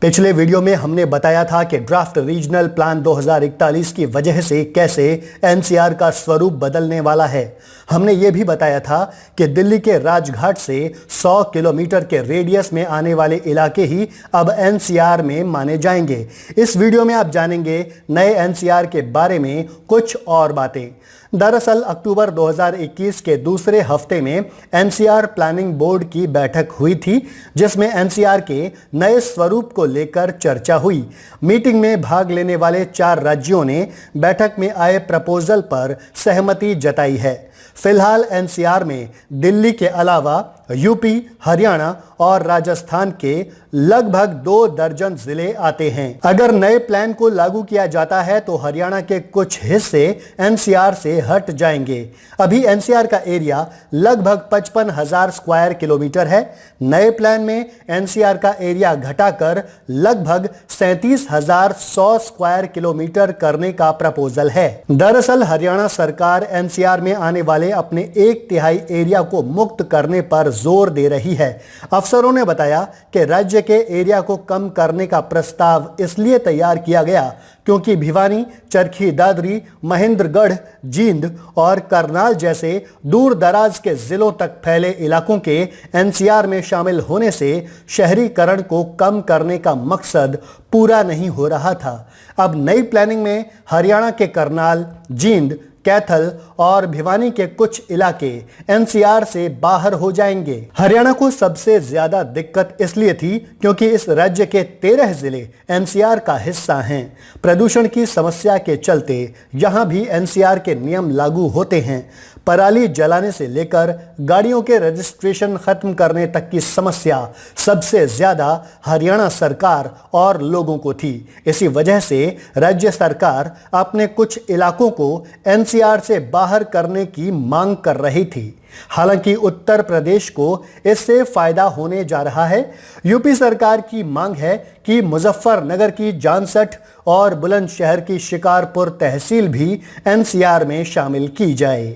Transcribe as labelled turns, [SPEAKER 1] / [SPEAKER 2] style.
[SPEAKER 1] पिछले वीडियो में हमने बताया था कि ड्राफ्ट रीजनल प्लान 2041 की वजह से कैसे एनसीआर का स्वरूप बदलने वाला है। हमने ये भी बताया था कि दिल्ली के राजघाट से 100 किलोमीटर के रेडियस में आने वाले इलाके ही अब एनसीआर में माने जाएंगे। इस वीडियो में आप जानेंगे नए एनसीआर के बारे में कुछ और बातें। दरअसल अक्टूबर 2021 के दूसरे हफ्ते में एनसीआर प्लानिंग बोर्ड की बैठक हुई थी, जिसमें एनसीआर के नए स्वरूप को लेकर चर्चा हुई। मीटिंग में भाग लेने वाले 4 राज्यों ने बैठक में आए प्रपोजल पर सहमति जताई है। फिलहाल एनसीआर में दिल्ली के अलावा यूपी, हरियाणा और राजस्थान के लगभग 2 दर्जन जिले आते हैं। अगर नए प्लान को लागू किया जाता है तो हरियाणा के कुछ हिस्से एनसीआर से हट जाएंगे। अभी एनसीआर का एरिया लगभग 55,000 स्क्वायर किलोमीटर है। नए प्लान में एनसीआर का एरिया घटाकर लगभग 37,100 स्क्वायर किलोमीटर करने का प्रपोजल है। दरअसल हरियाणा सरकार एनसीआर में आने वाले अपने 1/3 एरिया को मुक्त करने पर जोर दे रही है। अफसरों ने बताया कि राज्य के एरिया को कम करने का प्रस्ताव इसलिए तैयार किया गया क्योंकि भिवानी, चरखी दादरी, महेंद्रगढ़, जींद और करनाल जैसे दूर दराज के जिलों तक फैले इलाकों के एनसीआर में शामिल होने से शहरीकरण को कम करने का मकसद पूरा नहीं हो रहा था। अब नई प्लानिंग में हरियाणा के करनाल, जींद, कैथल और भिवानी के कुछ इलाके एनसीआर से बाहर हो जाएंगे। हरियाणा को सबसे ज्यादा दिक्कत इसलिए थी क्योंकि इस राज्य के 13 जिले एनसीआर का हिस्सा हैं। प्रदूषण की समस्या के चलते यहां भी एनसीआर के नियम लागू होते हैं। पराली जलाने से लेकर गाड़ियों के रजिस्ट्रेशन खत्म करने तक की समस्या सबसे ज्यादा हरियाणा सरकार और लोगों को थी। इसी वजह से राज्य सरकार अपने कुछ इलाकों को एनसीआर से बाहर करने की मांग कर रही थी। हालांकि उत्तर प्रदेश को इससे फायदा होने जा रहा है। यूपी सरकार की मांग है कि मुजफ्फरनगर की जानसठ और बुलंदशहर की शिकारपुर तहसील भी एनसीआर में शामिल की जाए।